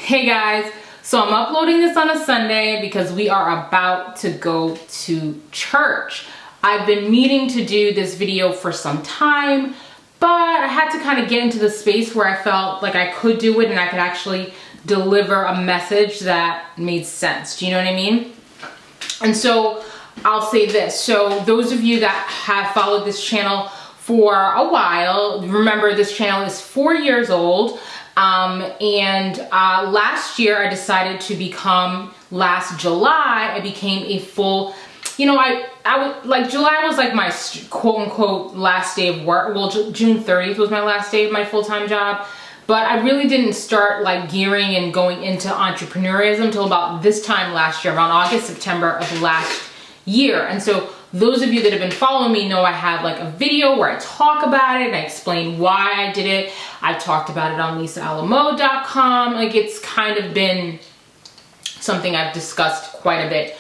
Hey guys, so I'm uploading this on a Sunday because we are about to go to church. I've been meaning to do this video for some time, but I had to kind of get into the space where I felt like I could do it and I could actually deliver a message that made sense. Do you know what I mean? And so I'll say this. So those of you that have followed this channel for a while, remember this channel is 4 years old. Last year I decided to become, last July, I became a full, you know, I would, like, July was like my quote unquote last day of work. Well, June 30th was my last day of my full-time job. But I really didn't start like gearing and going into entrepreneurism until about this time last year, around August, September of last year. And so those of you that have been following me know I have like a video where I talk about it and I explain why I did it. I've talked about it on lisaalamo.com. Like, it's kind of been something I've discussed quite a bit.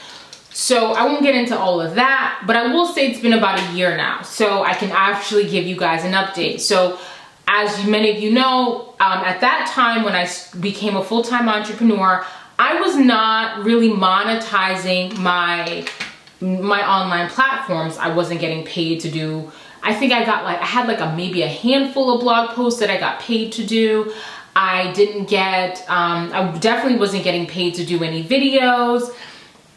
So I won't get into all of that, but I will say it's been about a year now. So I can actually give you guys an update. So as many of you know, at that time when I became a full-time entrepreneur, I was not really monetizing my online platforms. I wasn't getting paid to do. I think I had like maybe a handful of blog posts that I got paid to do. I didn't get, I definitely wasn't getting paid to do any videos.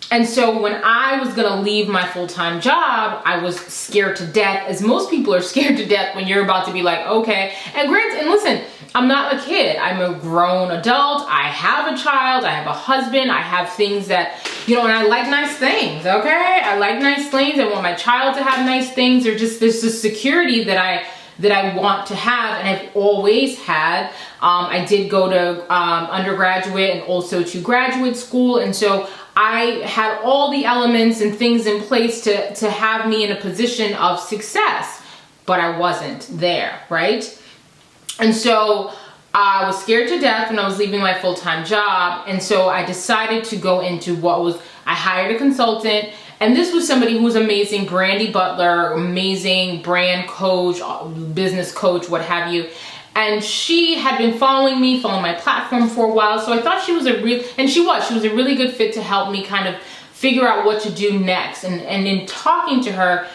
And so when I was gonna leave my full-time job, I was scared to death, as most people are scared to death when you're about to be like, okay. And listen, I'm not a kid. I'm a grown adult. I have a child. I have a husband. I have things that, you know, and I like nice things, okay? I like nice things. I want my child to have nice things. There's this security that I want to have, and I've always had. I did go to undergraduate and also to graduate school, and so I had all the elements and things in place to have me in a position of success, but I wasn't there, right? And so I was scared to death when I was leaving my full-time job, and so I decided to go into I hired a consultant, and this was somebody who was amazing, Brandy Butler, amazing brand coach, business coach, what have you. And she had been following my platform for a while. So I thought she was she was a really good fit to help me kind of figure out what to do next. And in talking to her,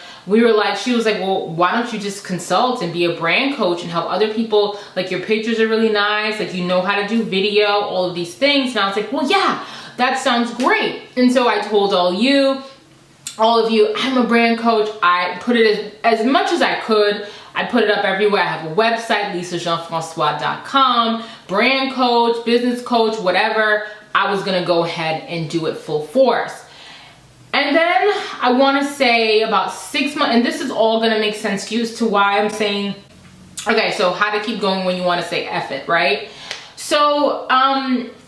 she was like, well, why don't you just consult and be a brand coach and help other people? Like, your pictures are really nice. Like, you know how to do video, all of these things. And I was like, well, yeah, that sounds great. And so I told all of you, I'm a brand coach. I put it as much as I could. I put it up everywhere. I have a website, lisajeanfrancois.com, brand coach, business coach, whatever. I was gonna go ahead and do it full force. And then I wanna say about 6 months, and this is all gonna make sense to you as to why I'm saying, okay, so how to keep going when you wanna say F it, right? So,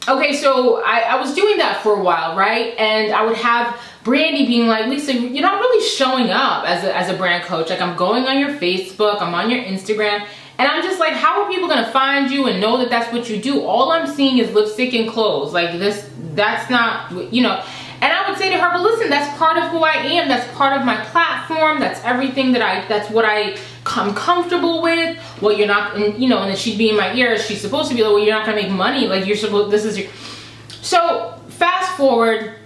okay, so I was doing that for a while, right? And I would have Brandy being like, Lisa, you're not really showing up as a brand coach. Like, I'm going on your Facebook, I'm on your Instagram, and I'm just like, how are people gonna find you and know that that's what you do? All I'm seeing is lipstick and clothes. Like, that's not, you know. And I would say to her, but listen, that's part of who I am. That's part of my platform. That's everything that's what I'm comfortable with. Well, you're not, and, you know, and then she'd be in my ear. She's supposed to be like, well, you're not gonna make money. Like, you're supposed, this is your. So fast forward,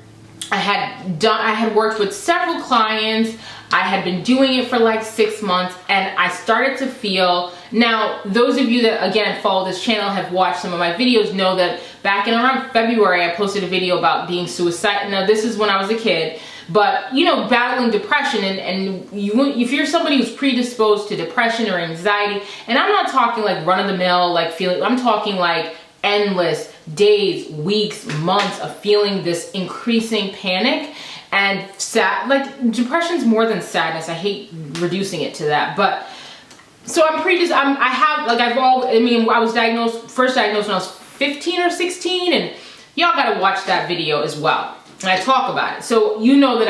I had worked with several clients. I had been doing it for like 6 months, and I started to feel, now those of you that again follow this channel, have watched some of my videos, know that back in around February I posted a video about being suicidal. Now this is when I was a kid, but you know, battling depression, and if you're somebody who's predisposed to depression or anxiety, and I'm not talking like run-of-the-mill like feeling, I'm talking like endless days, weeks, months of feeling this increasing panic and like depression's more than sadness. I hate reducing it to that, but so I was first diagnosed when I was 15 or 16, and y'all gotta watch that video as well. And I talk about it, so you know that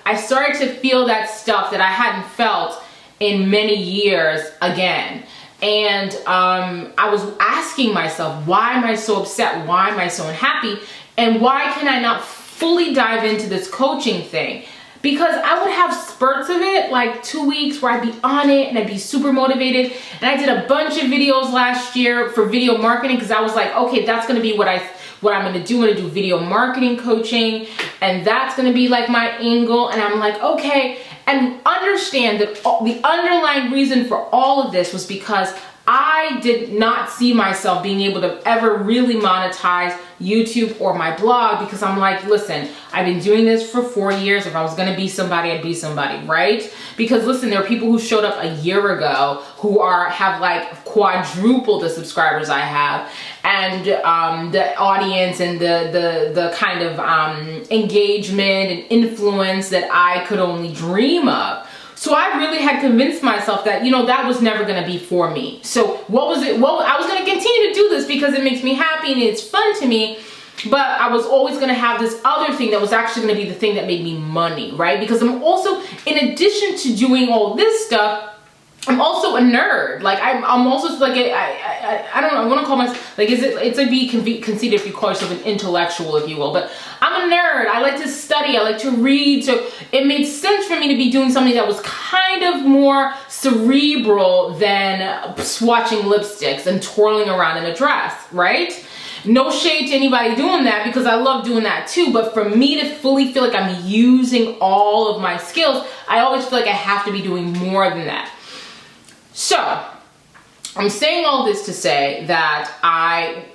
I started to feel that stuff that I hadn't felt in many years again. And I was asking myself, why am I so upset? Why am I so unhappy? And why can I not fully dive into this coaching thing? because I would have spurts of it, like 2 weeks where I'd be on it and I'd be super motivated. And I did a bunch of videos last year for video marketing because I was like, okay, that's gonna be what I'm gonna do. I'm gonna do video marketing coaching, and that's gonna be like my angle. And I'm like, okay, and understand that the underlying reason for all of this was because I did not see myself being able to ever really monetize YouTube or my blog, because I'm like, listen, I've been doing this for 4 years. If I was gonna be somebody, I'd be somebody, right? Because listen, there are people who showed up a year ago who have like quadrupled the subscribers I have, and the audience and the kind of engagement and influence that I could only dream of. So I really had convinced myself that, you know, that was never gonna be for me. So what was it? Well, I was gonna continue to do this because it makes me happy and it's fun to me, but I was always gonna have this other thing that was actually gonna be the thing that made me money, right? Because I'm also, in addition to doing all this stuff, I'm also a nerd. Like I'm also like I don't know. I want to call myself like it's like be conceited if you call yourself an intellectual, if you will. But I'm a nerd. I like to study. I like to read. So it made sense for me to be doing something that was kind of more cerebral than swatching lipsticks and twirling around in a dress, right? No shade to anybody doing that, because I love doing that too. But for me to fully feel like I'm using all of my skills, I always feel like I have to be doing more than that. So, I'm saying all this to say that I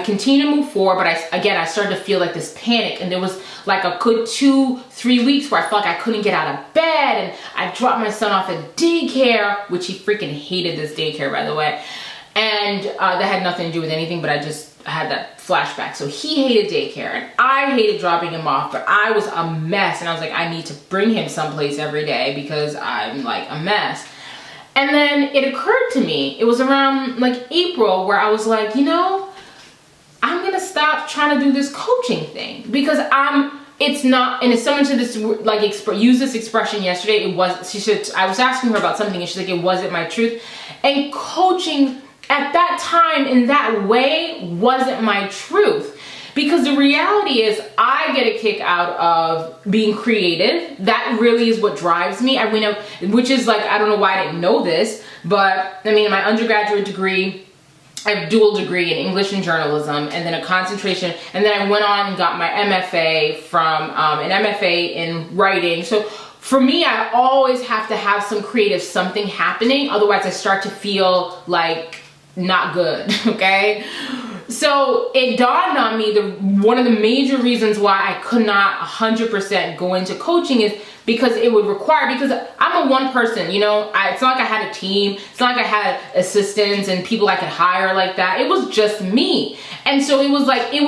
continue to move forward, but I started to feel like this panic, and there was like a good 2-3 weeks where I felt like I couldn't get out of bed, and I dropped my son off at daycare, which he freaking hated this daycare, by the way, and that had nothing to do with anything, but I had that flashback. So he hated daycare, and I hated dropping him off, but I was a mess, and I was like, I need to bring him someplace every day because I'm like a mess. And then it occurred to me, it was around like April, where I was like, you know, I'm gonna stop trying to do this coaching thing, because it's not, and as someone said this, like use this expression yesterday, I was asking her about something and she's like, it wasn't my truth. And coaching at that time in that way wasn't my truth. Because the reality is, I get a kick out of being creative. That really is what drives me. I mean, which is like, I don't know why I didn't know this, but I mean, my undergraduate degree, I have a dual degree in English and journalism, and then a concentration, and then I went on and got my MFA from an MFA in writing. So for me, I always have to have some creative something happening. Otherwise, I start to feel like not good, okay? So it dawned on me, one of the major reasons why I could not 100% go into coaching is because it would require, because I'm a one person, you know, it's not like I had a team, it's not like I had assistants and people I could hire like that. It was just me. And so it was like, in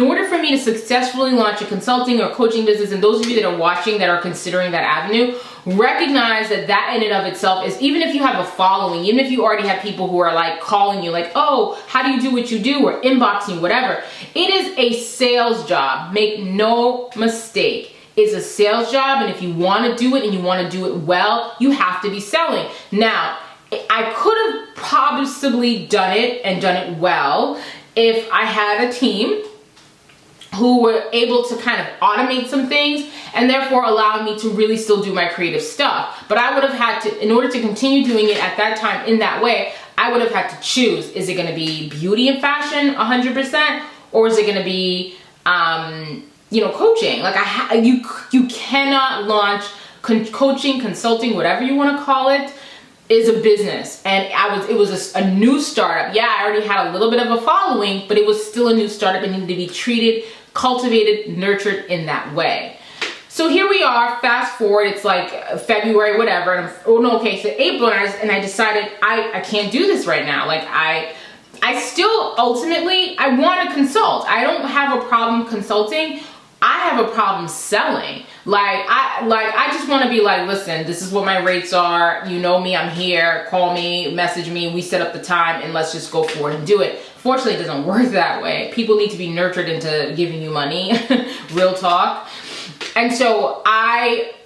order for me to successfully launch a consulting or coaching business, and those of you that are watching that are considering that avenue, recognize that in and of itself is, even if you have a following, even if you already have people who are like calling you like, oh, how do you do what you do, or inboxing you, whatever, it is a sales job. Make no mistake. It's a sales job, and if you want to do it and you want to do it well, you have to be selling. Now, I could have possibly done it well if I had a team who were able to kind of automate some things and therefore allow me to really still do my creative stuff. But I would have had to, in order to continue doing it at that time in that way, I would have had to choose, is it going to be beauty and fashion 100%, or is it going to be you know, coaching? Like you cannot launch coaching, consulting, whatever you want to call it, is a business. And it was a new startup. Yeah, I already had a little bit of a following, but it was still a new startup. It needed to be treated, cultivated, nurtured in that way. So here we are, fast forward, it's like February, whatever, and so April, and I decided I can't do this right now. Like I still ultimately, I want to consult. I don't have a problem consulting. I have a problem selling. I just want to be like, listen, this is what my rates are. You know me, I'm here. Call me, message me. We set up the time and let's just go forward and do it. Fortunately, it doesn't work that way. People need to be nurtured into giving you money. Real talk. And so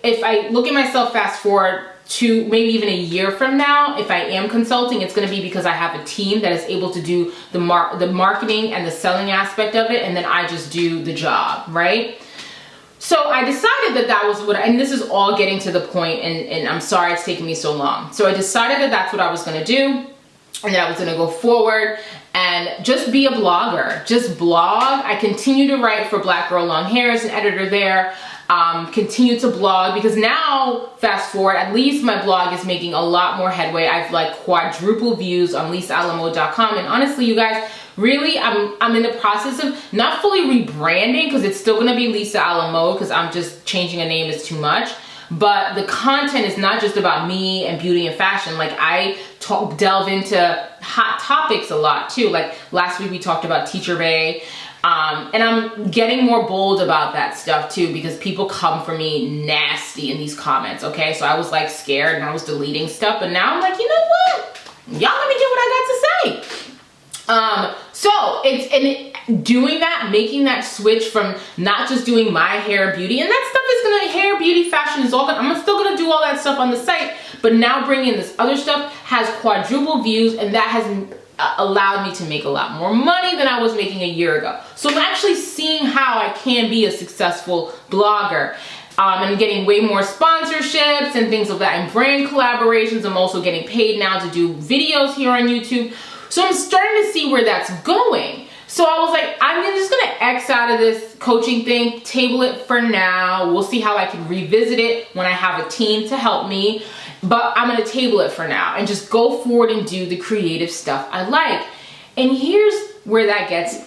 if I look at myself fast forward to maybe even a year from now, if I am consulting, it's going to be because I have a team that is able to do the marketing and the selling aspect of it, and then I just do the job, right? So I decided that that was what, and this is all getting to the point, and I'm sorry it's taking me so long. So I decided that that's what I was gonna do, and that I was gonna go forward and just be a blogger, just blog. I continue to write for Black Girl Long Hair as an editor there. Continue to blog, because now, fast forward, at least my blog is making a lot more headway. I've like quadruple views on lisaalamo.com, and honestly, you guys, really, I'm in the process of not fully rebranding, because it's still gonna be Lisa Alamo, because I'm just changing a name is too much. But the content is not just about me and beauty and fashion. Like, I delve into hot topics a lot too. Like last week we talked about Teacher Bay. And I'm getting more bold about that stuff too, because people come for me nasty in these comments, okay? So I was like scared and I was deleting stuff, but now I'm like, you know what? Y'all let me get what I got to say. Doing that, making that switch from not just doing my hair, beauty, and that stuff is gonna, hair, beauty, fashion is all gonna, I'm still gonna do all that stuff on the site, but now bringing in this other stuff has quadruple views, and that has allowed me to make a lot more money than I was making a year ago. So I'm actually seeing how I can be a successful blogger. I'm getting way more sponsorships and things like that, and brand collaborations. I'm also getting paid now to do videos here on YouTube. So I'm starting to see where that's going. So I was like, I'm just gonna X out of this coaching thing, table it for now. We'll see how I can revisit it when I have a team to help me. But I'm gonna table it for now and just go forward and do the creative stuff I like. And here's where that gets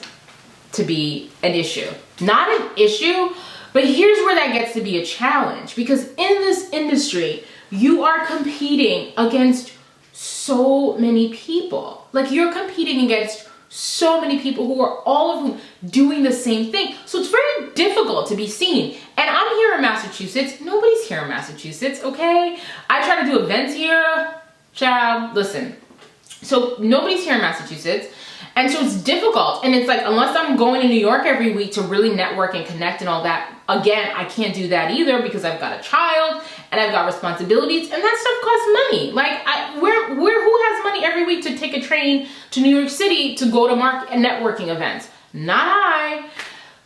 to be an issue. Not an issue, but here's where that gets to be a challenge. Because in this industry, you are competing against so many people. Like, you're competing against so many people who are all of them doing the same thing. So it's very difficult to be seen. And I'm here in Massachusetts. Nobody's here in Massachusetts, okay? I try to do events here. Child, listen. So nobody's here in Massachusetts. And so it's difficult. And it's like, unless I'm going to New York every week to really network and connect and all that, again, I can't do that either, because I've got a child and I've got responsibilities, and that stuff costs money. Like, who has money every week to take a train to New York City to go to networking events? Not I.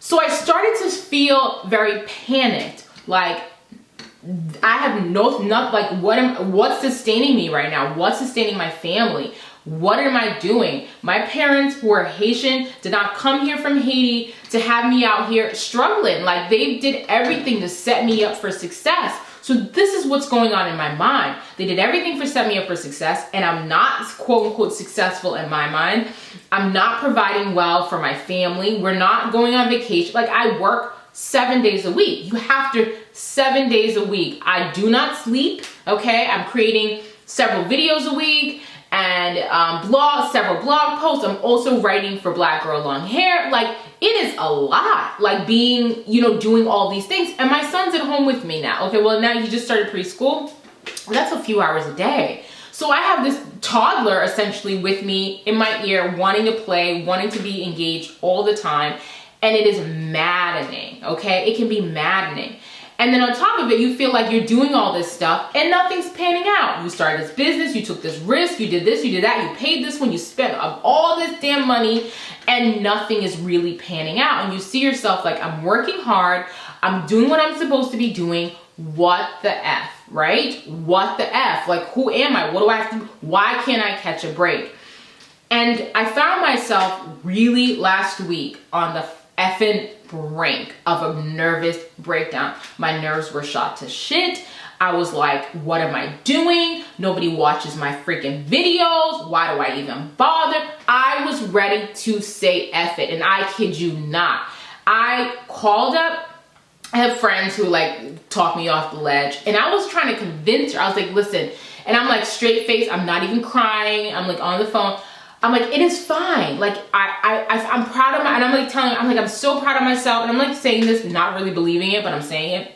So I started to feel very panicked. Like, I have like, what's sustaining me right now? What's sustaining my family? What am I doing? My parents, who are Haitian, did not come here from Haiti to have me out here struggling. Like, they did everything to set me up for success. So this is what's going on in my mind. They did everything to set me up for success, and I'm not, quote unquote, successful in my mind. I'm not providing well for my family. We're not going on vacation. Like, I work 7 days a week. You have to, 7 days a week. I do not sleep, okay? I'm creating several videos a week, and several blog posts. I'm also writing for Black Girl Long Hair. Like, it is a lot, like, being, doing all these things. And my son's at home with me now. Okay, well, now he just started preschool. That's a few hours a day. So I have this toddler essentially with me in my ear, wanting to play, wanting to be engaged all the time. And it is maddening, okay? It can be maddening. And then on top of it, you feel like you're doing all this stuff and nothing's panning out. You started this business, you took this risk, you did this, you did that, you paid this one, you spent all this damn money, and nothing is really panning out. And you see yourself like, I'm working hard, I'm doing what I'm supposed to be doing, what the F, right? What the F? Like, who am I? What do I have to do? Why can't I catch a break? And I found myself really last week on the effing brink of a nervous breakdown. My nerves were shot to shit. I was like, what am I doing? Nobody watches my freaking videos. Why do I even bother? I was ready to say F it, and I kid you not. I called up, I have friends who like talk me off the ledge, and I was trying to convince her. I was like, listen, and I'm like straight face, I'm not even crying. I'm like on the phone. I'm like, it is fine. Like, I'm proud of and I'm like telling her, I'm so proud of myself. And I'm like saying this, not really believing it, but I'm saying it.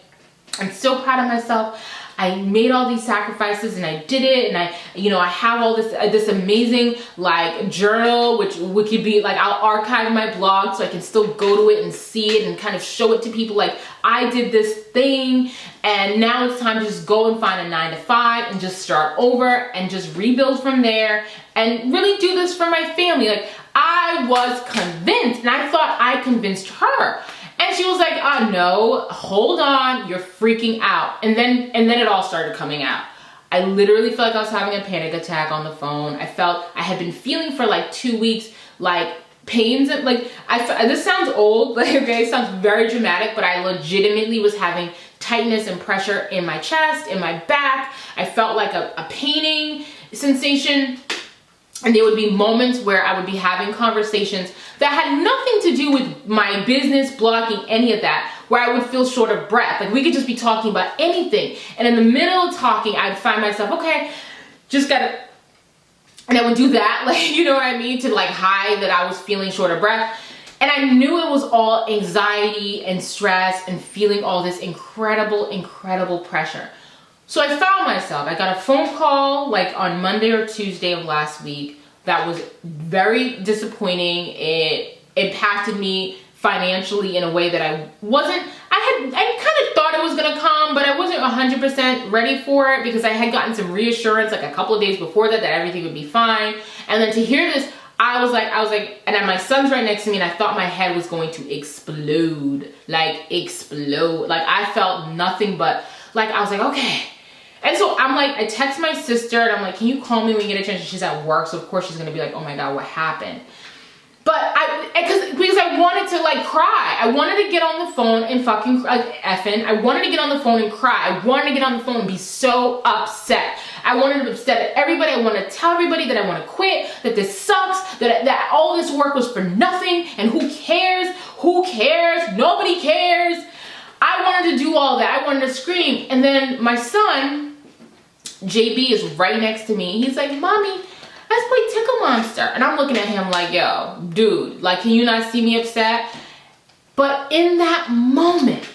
I'm so proud of myself. I made all these sacrifices and I did it. And I have all this amazing like journal, which could be like, I'll archive my blog so I can still go to it and see it and kind of show it to people. Like, I did this thing, and now it's time to just go and find a 9-to-5 and just start over and just rebuild from there and really do this for my family. Like, I was convinced, and I thought I convinced her. And And she was like, no, hold on, you're freaking out. And then it all started coming out. I literally felt like I was having a panic attack on the phone. I had been feeling for like 2 weeks, like pains, like, this sounds old, like, okay, it sounds very dramatic, but I legitimately was having tightness and pressure in my chest, in my back. I felt like a paining sensation. And there would be moments where I would be having conversations that had nothing to do with my business, blogging, any of that, where I would feel short of breath. Like we could just be talking about anything. And in the middle of talking, I'd find myself, okay, just gotta, and I would do that, like, you know what I mean? To like hide that I was feeling short of breath. And I knew it was all anxiety and stress and feeling all this incredible, incredible pressure. So I found myself, I got a phone call like on Monday or Tuesday of last week that was very disappointing. It impacted me financially in a way that I kind of thought it was gonna come, but I wasn't 100% ready for it because I had gotten some reassurance like a couple of days before that everything would be fine. And then to hear this, I was like, and then my son's right next to me and I thought my head was going to explode. Like I felt nothing but, like, I was like, okay. And so I'm like, I text my sister and I'm like, can you call me when you get a chance? She's at work, so of course she's gonna be like, oh my God, what happened? But because I wanted to like cry. I wanted to get on the phone and fucking effing. I wanted to get on the phone and cry. I wanted to get on the phone and be so upset. I wanted to be upset at everybody. I wanted to tell everybody that I want to quit, that this sucks, that all this work was for nothing, and who cares? Who cares? Nobody cares. I wanted to do all that. I wanted to scream. And then my son, JB, is right next to me. He's like, Mommy, let's play Tickle Monster. And I'm looking at him like, yo, dude, like, can you not see me upset? But in that moment,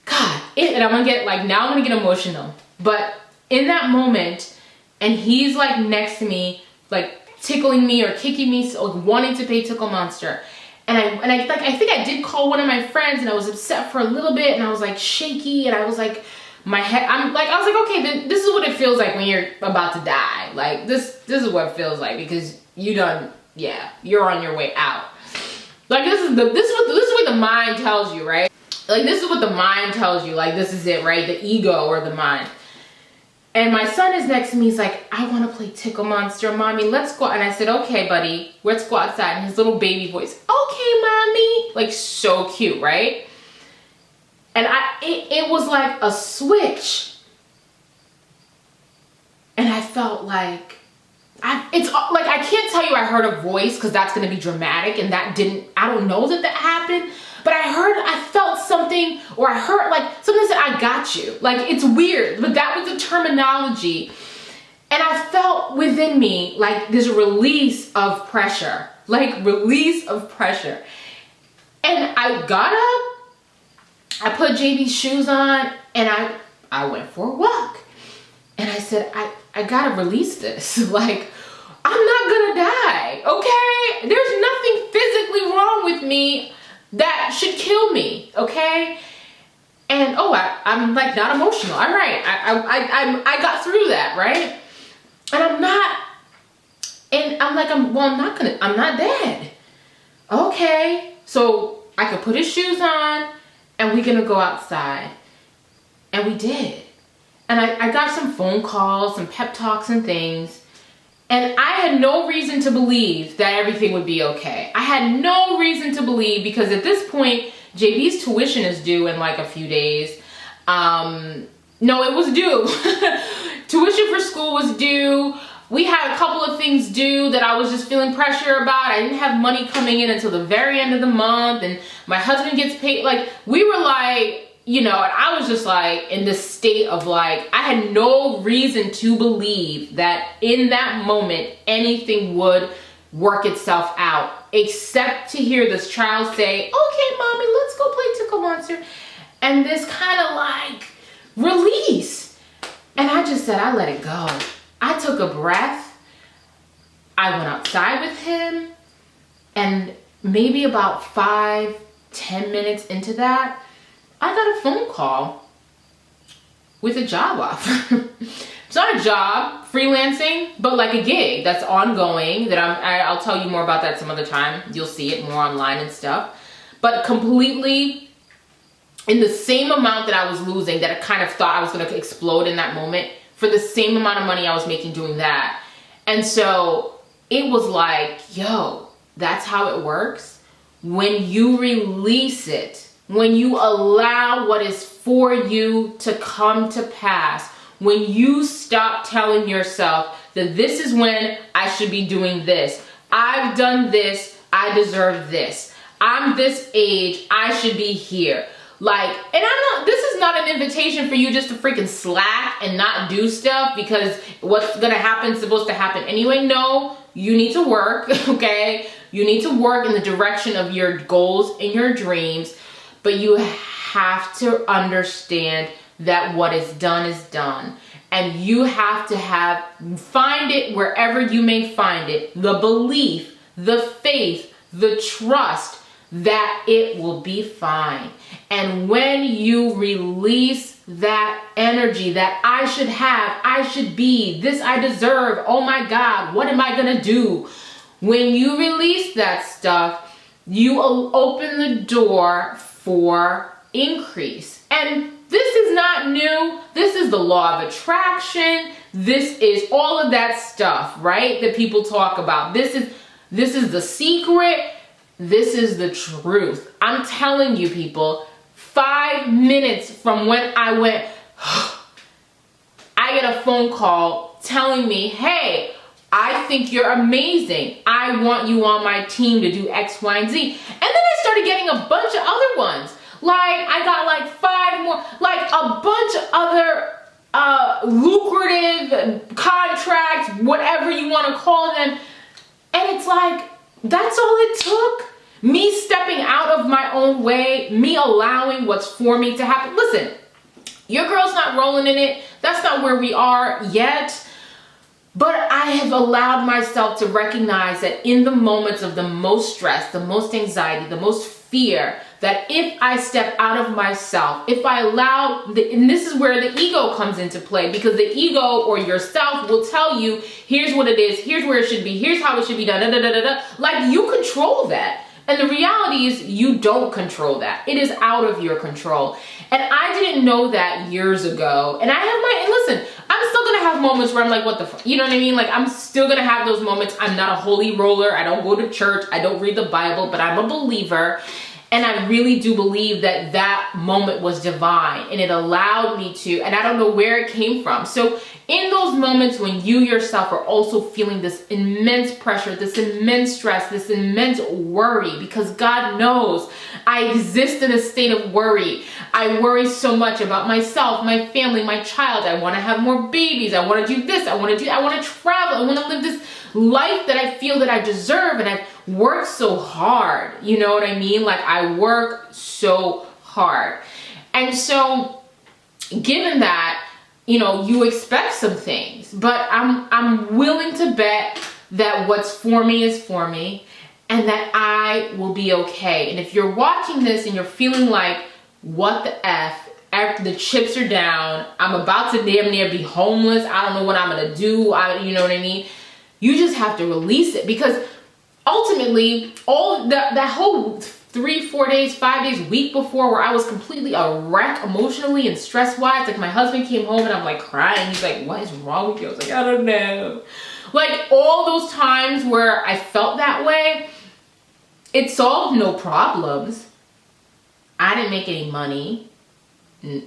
God, and I'm gonna get, like, now I'm gonna get emotional. But in that moment, and he's like next to me, like tickling me or kicking me, so, like, wanting to play Tickle Monster. And I think I did call one of my friends and I was upset for a little bit and I was like shaky and I was like, my head, I was like, okay, then this is what it feels like when you're about to die. Like this is what it feels like because you're on your way out. Like this is what the mind tells you, right? Like this is what the mind tells you, like this is it, right? The ego or the mind. And my son is next to me, he's like, I want to play Tickle Monster, Mommy, let's go. And I said, okay, buddy, let's go outside. And his little baby voice, okay, Mommy. Like so cute, right? And it was like a switch. And I felt like, I can't tell you I heard a voice because that's going to be dramatic. And I don't know that happened. But I felt something, or I heard like something said, I got you. Like it's weird, but that was the terminology. And I felt within me like this release of pressure, And I got up, I put JB's shoes on, and I went for a walk. And I said, I gotta release this. Like, I'm not gonna die, okay? There's nothing physically wrong with me that should kill me, okay? And I'm like not emotional. All right, I got through that, right? And I'm not dead. Okay, so I could put his shoes on and we're gonna go outside. And we did. And I got some phone calls, some pep talks and things. And I had no reason to believe that everything would be okay. I had no reason to believe because at this point, JB's tuition is due in like a few days. No, it was due. Tuition for school was due. We had a couple of things due that I was just feeling pressure about. I didn't have money coming in until the very end of the month. And my husband gets paid. Like, we were like, and I was just like in this state of like, I had no reason to believe that in that moment, anything would work itself out, except to hear this child say, okay, Mommy, let's go play Tickle Monster. And this kind of like release. And I just said, I let it go. I took a breath. I went outside with him. And maybe about 5-10 minutes into that, I got a phone call with a job offer. It's not a job, freelancing, but like a gig that's ongoing that I'll tell you more about that some other time. You'll see it more online and stuff. but completely in the same amount that I was losing, that I kind of thought I was going to explode in that moment, for the same amount of money I was making doing that. And so it was like, yo, that's how it works. When you release it, when you allow what is for you to come to pass, when you stop telling yourself that this is when I should be doing this, I've done this, I deserve this, I'm this age, I should be here. Like, and this is not an invitation for you just to freaking slack and not do stuff because what's gonna happen is supposed to happen anyway. No, you need to work, okay? You need to work in the direction of your goals and your dreams, but you have to understand that what is done. And you have to find it wherever you may find it, the belief, the faith, the trust that it will be fine. And when you release that energy that I should have, I should be, this I deserve, oh my God, what am I gonna do? When you release that stuff, you will open the door for increase. And this is not new. This is the law of attraction. This is all of that stuff, right? That people talk about. This is the secret. This is the truth. I'm telling you, people, 5 minutes from when I went, I get a phone call telling me, hey, I think you're amazing. I want you on my team to do X, Y, and Z. And then I started getting a bunch of other ones. Like, I got like 5 more, like a bunch of other lucrative contracts, whatever you want to call them. And it's like, that's all it took. Me stepping out of my own way, me allowing what's for me to happen. Listen, your girl's not rolling in it. That's not where we are yet. But I have allowed myself to recognize that in the moments of the most stress, the most anxiety, the most fear, that if I step out of myself, if I allow, and this is where the ego comes into play, because the ego or yourself will tell you, here's what it is, here's where it should be, here's how it should be done, da, da, da, da, da. Like, you control that. And the reality is you don't control that. It is out of your control. And I didn't know that years ago. And I have and listen, I'm still gonna have moments where I'm like, what the fuck? You know what I mean? Like, I'm still gonna have those moments. I'm not a holy roller. I don't go to church. I don't read the Bible, but I'm a believer. And I really do believe that that moment was divine, and it allowed me to, and I don't know where it came from. So in those moments when you yourself are also feeling this immense pressure, this immense stress, this immense worry, because God knows I exist in a state of worry. I worry so much about myself, my family, my child. I want to have more babies. I want to do this. I want to travel. I want to live this life that I feel that I deserve, and I've worked so hard. You know what I mean? Like, I work so hard. And so given that, you know, you expect some things, but I'm willing to bet that what's for me is for me, and that I will be okay. And if you're watching this and you're feeling like, what the F, the chips are down, I'm about to damn near be homeless, I don't know what I'm gonna do, you know what I mean? You just have to release it, because ultimately, all that whole 3, 4 days, 5 days, week before, where I was completely a wreck emotionally and stress-wise, like my husband came home and I'm like crying. He's like, what is wrong with you? I was like, I don't know. Like, all those times where I felt that way, it solved no problems. I didn't make any money.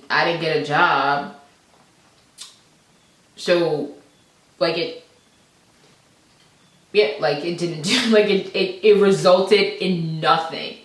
I didn't get a job. So, like, it didn't do, like, it resulted in nothing.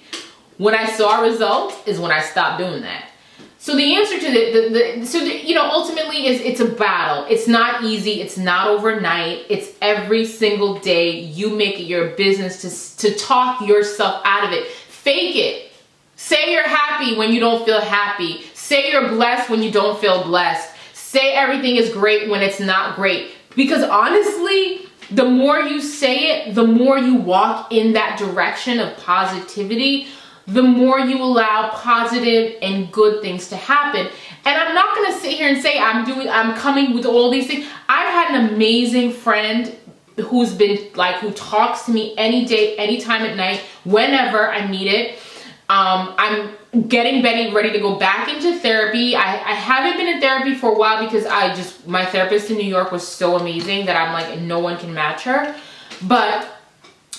When I saw a result is when I stopped doing that. So the answer to you know, ultimately it's a battle. It's not easy. It's not overnight. It's every single day. You make it your business to talk yourself out of it. Fake it. Say you're happy when you don't feel happy. Say you're blessed when you don't feel blessed. Say everything is great when it's not great. Because honestly, the more you say it, the more you walk in that direction of positivity, the more you allow positive and good things to happen. And I'm not gonna sit here and say I'm coming with all these things. I've had an amazing friend who talks to me any day, anytime at night, whenever I need it. I'm getting ready to go back into therapy. I haven't been in therapy for a while because my therapist in New York was so amazing that I'm like, no one can match her. But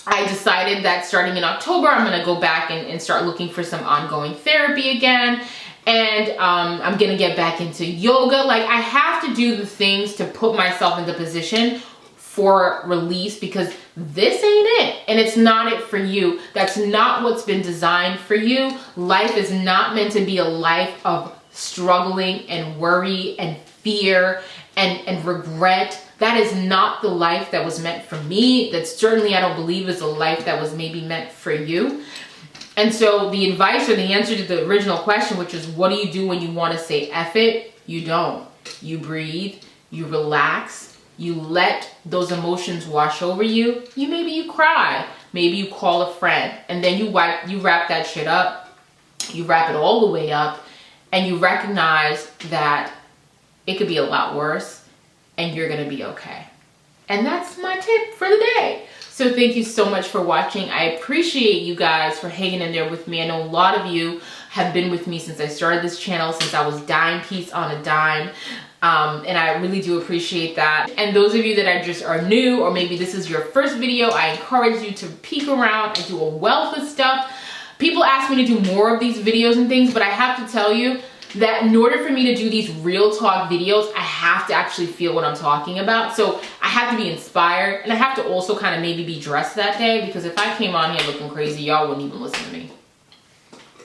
I decided that starting in October, I'm gonna go back and start looking for some ongoing therapy again. And I'm gonna get back into yoga. Like, I have to do the things to put myself in the position for release, because this ain't it, and it's not it for you. That's not what's been designed for you. Life is not meant to be a life of struggling and worry and fear and regret. That is not the life that was meant for me. That certainly I don't believe is a life that was maybe meant for you. And so the advice or the answer to the original question, which is what do you do when you want to say F it? You don't. You breathe, you relax, you let those emotions wash over you. Maybe you cry, maybe you call a friend, and then you wrap that shit up. You wrap it all the way up, and you recognize that it could be a lot worse, and you're gonna be okay. And that's my tip for the day. So thank you so much for watching. I appreciate you guys for hanging in there with me. I know a lot of you have been with me since I started this channel, since I was dime piece on a dime. And I really do appreciate that. And those of you that are new, or maybe this is your first video, I encourage you to peek around. I do a wealth of stuff. People ask me to do more of these videos and things, but I have to tell you that in order for me to do these real talk videos, I have to actually feel what I'm talking about. So I have to be inspired, and I have to also kind of maybe be dressed that day, because if I came on here looking crazy, y'all wouldn't even listen to me.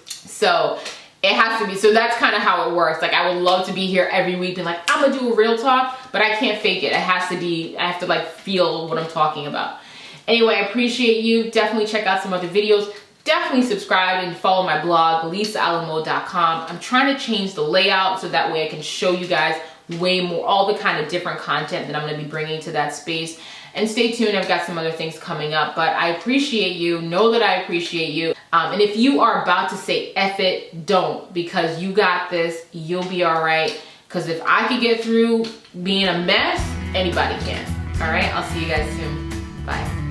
So it has to be, so that's kind of how it works. Like, I would love to be here every week and like, I'm gonna do a real talk, but I can't fake it. It has to be, I have to like feel what I'm talking about. Anyway, I appreciate you. Definitely check out some other videos. Definitely subscribe and follow my blog, lisaalamo.com. I'm trying to change the layout so that way I can show you guys way more, all the kind of different content that I'm gonna be bringing to that space. And stay tuned, I've got some other things coming up, but I appreciate you. Know that I appreciate you. And if you are about to say F it, don't, because you got this, you'll be all right. Because if I could get through being a mess, anybody can. All right, I'll see you guys soon. Bye.